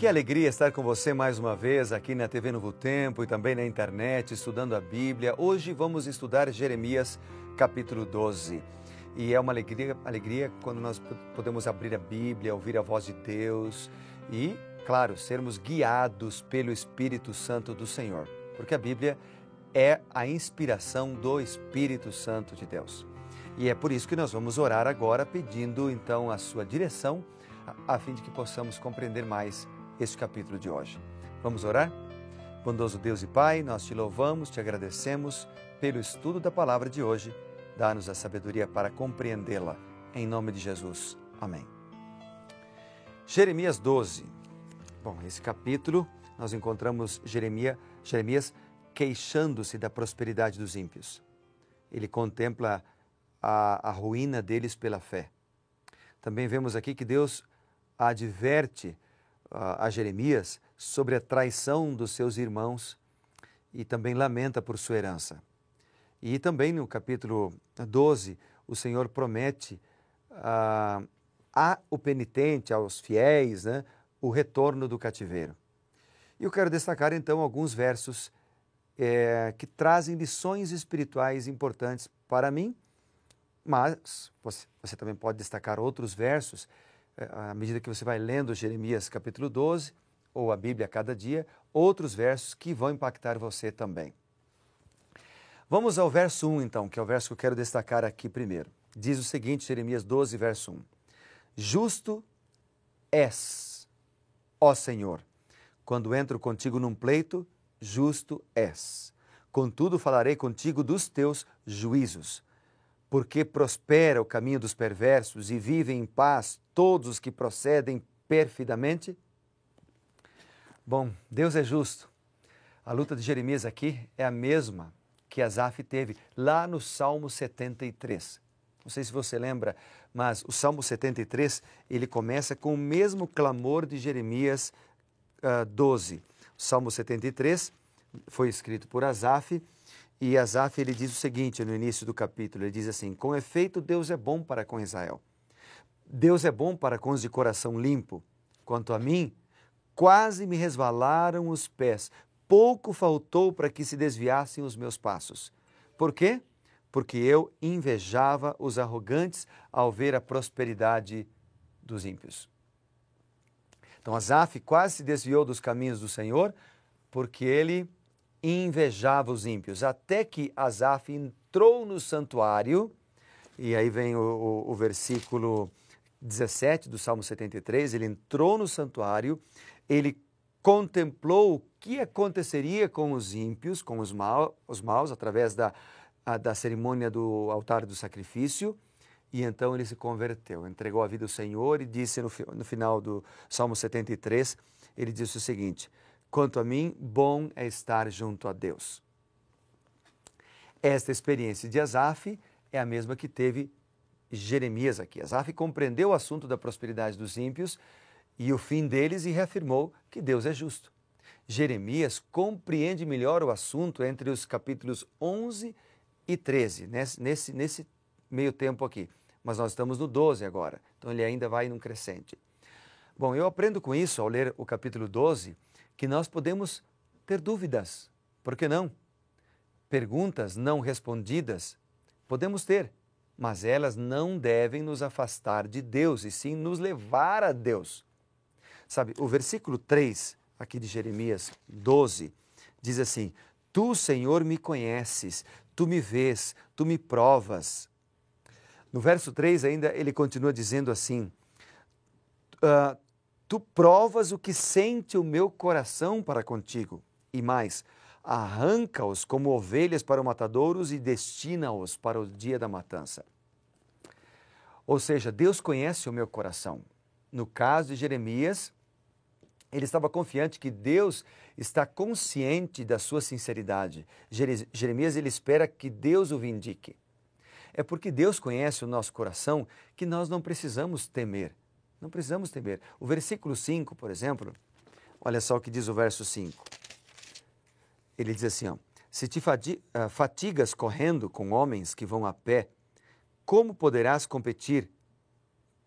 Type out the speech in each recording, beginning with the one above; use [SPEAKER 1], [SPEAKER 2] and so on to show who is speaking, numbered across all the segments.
[SPEAKER 1] Que alegria estar com você mais uma vez aqui na TV Novo Tempo e também na internet, estudando a Bíblia. Hoje vamos estudar Jeremias capítulo 12. E é uma alegria quando nós podemos abrir a Bíblia, ouvir a voz de Deus e, claro, sermos guiados pelo Espírito Santo do Senhor. Porque a Bíblia é a inspiração do Espírito Santo de Deus. E é por isso que nós vamos orar agora, pedindo então a sua direção, a fim de que possamos compreender mais este capítulo de hoje. Vamos orar? Bondoso Deus e Pai, nós te louvamos, te agradecemos pelo estudo da palavra de hoje. Dá-nos a sabedoria para compreendê-la. Em nome de Jesus. Amém. Jeremias 12. Bom, esse capítulo nós encontramos Jeremias queixando-se da prosperidade dos ímpios. Ele contempla a ruína deles pela fé. Também vemos aqui que Deus adverte a Jeremias sobre a traição dos seus irmãos e também lamenta por sua herança. E também no capítulo 12, o Senhor promete ao penitente, aos fiéis, o retorno do cativeiro. E eu quero destacar então alguns versos que trazem lições espirituais importantes para mim, mas você também pode destacar outros versos à medida que você vai lendo Jeremias capítulo 12, ou a Bíblia a cada dia, outros versos que vão impactar você também. Vamos ao verso 1 então, que é o verso que eu quero destacar aqui primeiro. Diz o seguinte, Jeremias 12, verso 1. Justo és, ó Senhor, quando entro contigo num pleito, justo és. Contudo falarei contigo dos teus juízos. Porque prospera o caminho dos perversos e vivem em paz todos os que procedem perfidamente? Bom, Deus é justo. A luta de Jeremias aqui é a mesma que Asaf teve lá no Salmo 73. Não sei se você lembra, mas o Salmo 73, ele começa com o mesmo clamor de Jeremias 12. O Salmo 73 foi escrito por Asaf. E Asaf, ele diz o seguinte no início do capítulo, ele diz assim: com efeito, Deus é bom para com Israel. Deus é bom para com os de coração limpo. Quanto a mim, quase me resvalaram os pés. Pouco faltou para que se desviassem os meus passos. Por quê? Porque eu invejava os arrogantes ao ver a prosperidade dos ímpios. Então, Asaf quase se desviou dos caminhos do Senhor, porque ele invejava os ímpios, até que Asaf entrou no santuário, e aí vem o versículo 17 do Salmo 73, ele entrou no santuário, ele contemplou o que aconteceria com os ímpios, com os maus, através da cerimônia do altar do sacrifício, e então ele se converteu, entregou a vida ao Senhor e disse no final do Salmo 73, ele disse o seguinte: quanto a mim, bom é estar junto a Deus. Esta experiência de Asaf é a mesma que teve Jeremias aqui. Asaf compreendeu o assunto da prosperidade dos ímpios e o fim deles e reafirmou que Deus é justo. Jeremias compreende melhor o assunto entre os capítulos 11 e 13, nesse meio tempo aqui. Mas nós estamos no 12 agora, então ele ainda vai num crescente. Bom, eu aprendo com isso, ao ler o capítulo 12, que nós podemos ter dúvidas, por que não? Perguntas não respondidas, podemos ter, mas elas não devem nos afastar de Deus, e sim nos levar a Deus. Sabe, o versículo 3, aqui de Jeremias 12, diz assim: Tu, Senhor, me conheces, tu me vês, tu me provas. No verso 3 ainda ele continua dizendo assim: Tu provas o que sente o meu coração para contigo. E mais, arranca-os como ovelhas para o matadouros e destina-os para o dia da matança. Ou seja, Deus conhece o meu coração. No caso de Jeremias, ele estava confiante que Deus está consciente da sua sinceridade. Jeremias, ele espera que Deus o vindique. É porque Deus conhece o nosso coração que nós não precisamos temer. Não precisamos temer. O versículo 5, por exemplo, olha só o que diz o verso 5. Ele diz assim, se te fatigas correndo com homens que vão a pé, como poderás competir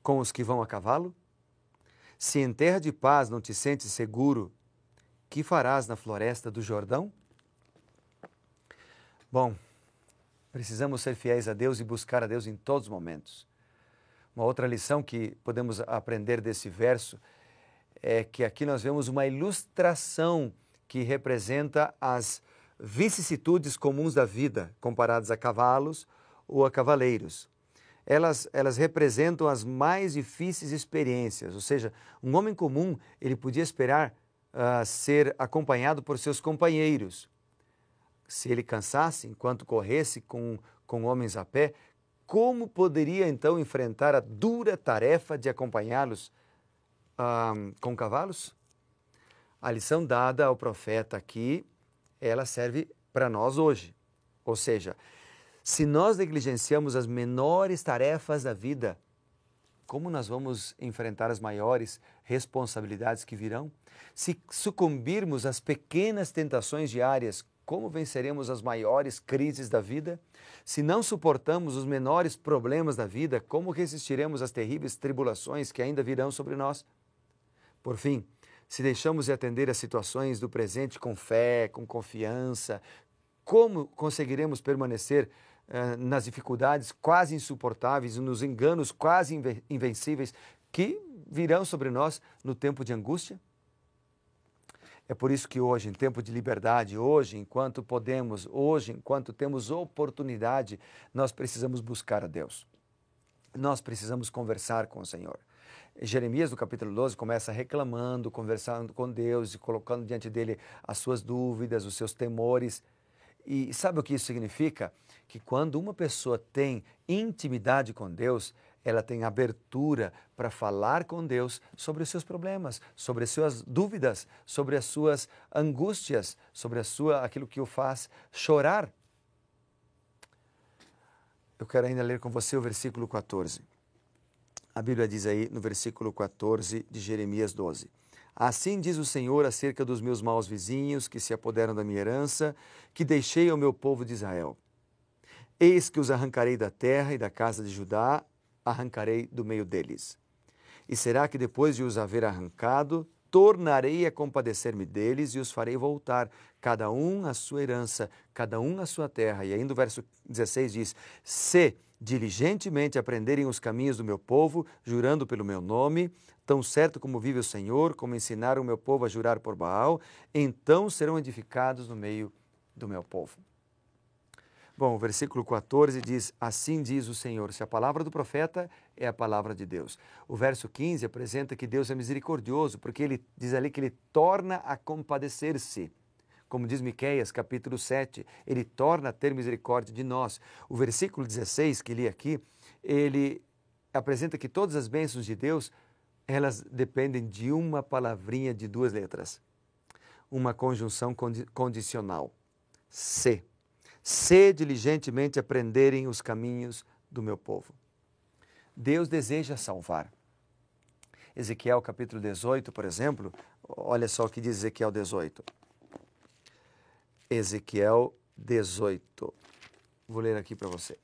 [SPEAKER 1] com os que vão a cavalo? Se em terra de paz não te sentes seguro, que farás na floresta do Jordão? Bom, precisamos ser fiéis a Deus e buscar a Deus em todos os momentos. Uma outra lição que podemos aprender desse verso é que aqui nós vemos uma ilustração que representa as vicissitudes comuns da vida, comparadas a cavalos ou a cavaleiros. Elas representam as mais difíceis experiências, ou seja, um homem comum ele podia esperar ser acompanhado por seus companheiros. Se ele cansasse enquanto corresse com homens a pé, como poderia então enfrentar a dura tarefa de acompanhá-los com cavalos? A lição dada ao profeta aqui, ela serve para nós hoje. Ou seja, se nós negligenciamos as menores tarefas da vida, como nós vamos enfrentar as maiores responsabilidades que virão? Se sucumbirmos às pequenas tentações diárias, como venceremos as maiores crises da vida? Se não suportamos os menores problemas da vida, como resistiremos às terríveis tribulações que ainda virão sobre nós? Por fim, se deixamos de atender às situações do presente com fé, com confiança, como conseguiremos permanecer nas dificuldades quase insuportáveis e nos enganos quase invencíveis que virão sobre nós no tempo de angústia? É por isso que hoje, em tempo de liberdade, hoje, enquanto podemos, hoje, enquanto temos oportunidade, nós precisamos buscar a Deus. Nós precisamos conversar com o Senhor. Jeremias, no capítulo 12, começa reclamando, conversando com Deus e colocando diante dele as suas dúvidas, os seus temores. E sabe o que isso significa? Que quando uma pessoa tem intimidade com Deus, ela tem abertura para falar com Deus sobre os seus problemas, sobre as suas dúvidas, sobre as suas angústias, sobre aquilo que o faz chorar. Eu quero ainda ler com você o versículo 14. A Bíblia diz aí no versículo 14 de Jeremias 12. Assim diz o Senhor acerca dos meus maus vizinhos que se apoderam da minha herança, que deixei ao meu povo de Israel. Eis que os arrancarei da terra e da casa de Judá, arrancarei do meio deles. E será que depois de os haver arrancado, tornarei a compadecer-me deles e os farei voltar, cada um à sua herança, cada um à sua terra. E ainda o verso 16 diz, se diligentemente aprenderem os caminhos do meu povo, jurando pelo meu nome, tão certo como vive o Senhor, como ensinaram o meu povo a jurar por Baal, então serão edificados no meio do meu povo. Bom, o versículo 14 diz, assim diz o Senhor. Se a palavra do profeta é a palavra de Deus. O verso 15 apresenta que Deus é misericordioso, porque ele diz ali que ele torna a compadecer-se. Como diz Miqueias, capítulo 7, ele torna a ter misericórdia de nós. O versículo 16 que li aqui, ele apresenta que todas as bênçãos de Deus, elas dependem de uma palavrinha de duas letras. Uma conjunção condicional. Se. Se diligentemente aprenderem os caminhos do meu povo. Deus deseja salvar. Ezequiel capítulo 18, por exemplo, olha só o que diz Ezequiel 18. Ezequiel 18. Vou ler aqui para você.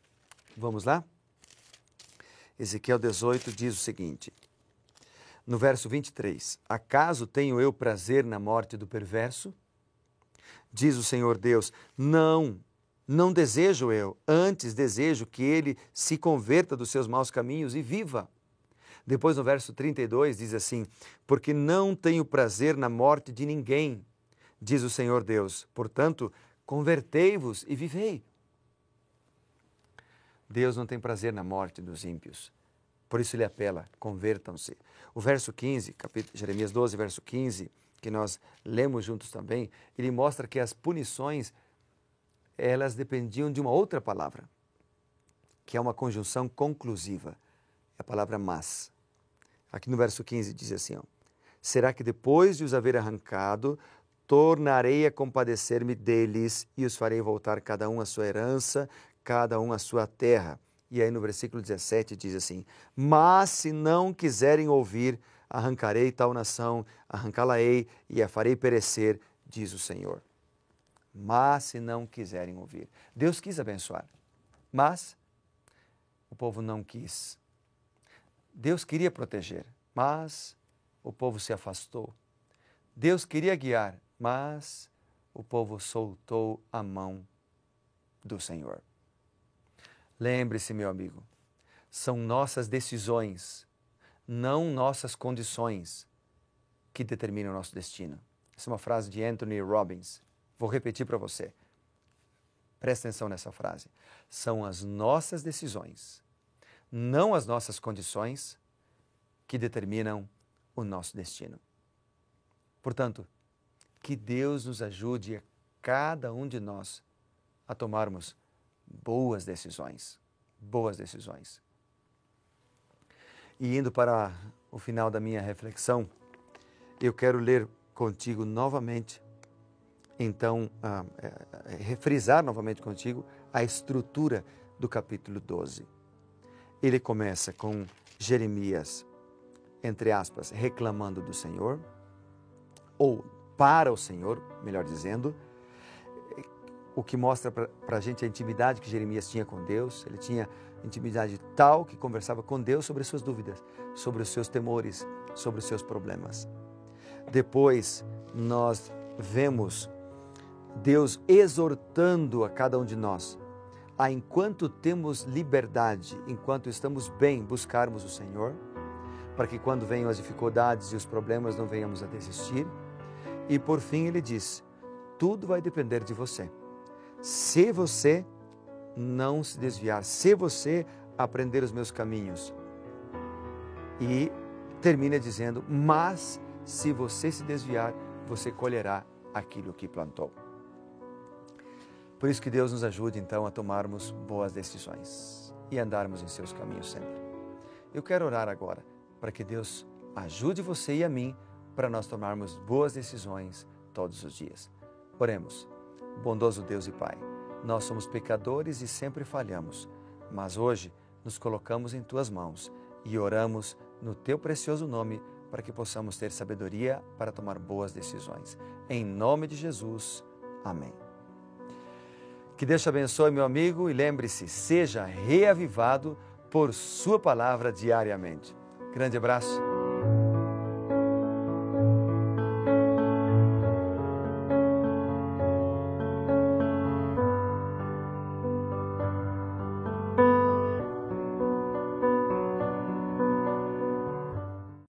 [SPEAKER 1] Vamos lá? Ezequiel 18 diz o seguinte, no verso 23, acaso tenho eu prazer na morte do perverso? Diz o Senhor Deus, não desejo eu, antes desejo que ele se converta dos seus maus caminhos e viva. Depois no verso 32 diz assim, porque não tenho prazer na morte de ninguém, diz o Senhor Deus, portanto, convertei-vos e vivei. Deus não tem prazer na morte dos ímpios, por isso ele apela, convertam-se. O verso 15, Jeremias 12, verso 15, que nós lemos juntos também, ele mostra que as punições elas dependiam de uma outra palavra, que é uma conjunção conclusiva, é a palavra mas. Aqui no verso 15 diz assim, ó, será que depois de os haver arrancado, tornarei a compadecer-me deles e os farei voltar cada um à sua herança, cada um à sua terra. E aí no versículo 17 diz assim, mas se não quiserem ouvir, arrancarei tal nação, arrancá-la-ei e a farei perecer, diz o Senhor. Mas se não quiserem ouvir. Deus quis abençoar, mas o povo não quis. Deus queria proteger, mas o povo se afastou. Deus queria guiar, mas o povo soltou a mão do Senhor. Lembre-se, meu amigo, são nossas decisões, não nossas condições, que determinam o nosso destino. Essa é uma frase de Anthony Robbins. Vou repetir para você. Presta atenção nessa frase. São as nossas decisões, não as nossas condições, que determinam o nosso destino. Portanto, que Deus nos ajude a cada um de nós a tomarmos boas decisões. Boas decisões. E indo para o final da minha reflexão, eu quero ler contigo novamente, então, refrisar novamente contigo a estrutura do capítulo 12. Ele começa com Jeremias, entre aspas, reclamando do Senhor, ou para o Senhor, melhor dizendo, o que mostra para a gente a intimidade que Jeremias tinha com Deus. Ele tinha intimidade tal que conversava com Deus sobre as suas dúvidas, sobre os seus temores, sobre os seus problemas. Depois, nós vemos Deus exortando a cada um de nós a, enquanto temos liberdade, enquanto estamos bem, buscarmos o Senhor, para que quando venham as dificuldades e os problemas não venhamos a desistir. E por fim ele diz, tudo vai depender de você. Se você não se desviar, se você aprender os meus caminhos. E termina dizendo, mas se você se desviar, você colherá aquilo que plantou. Por isso que Deus nos ajude então a tomarmos boas decisões e andarmos em seus caminhos sempre. Eu quero orar agora para que Deus ajude você e a mim para nós tomarmos boas decisões todos os dias. Oremos. Bondoso Deus e Pai, nós somos pecadores e sempre falhamos, mas hoje nos colocamos em Tuas mãos e oramos no Teu precioso nome para que possamos ter sabedoria para tomar boas decisões. Em nome de Jesus. Amém. Que Deus te abençoe, meu amigo, e lembre-se, seja reavivado por Sua palavra diariamente. Grande abraço.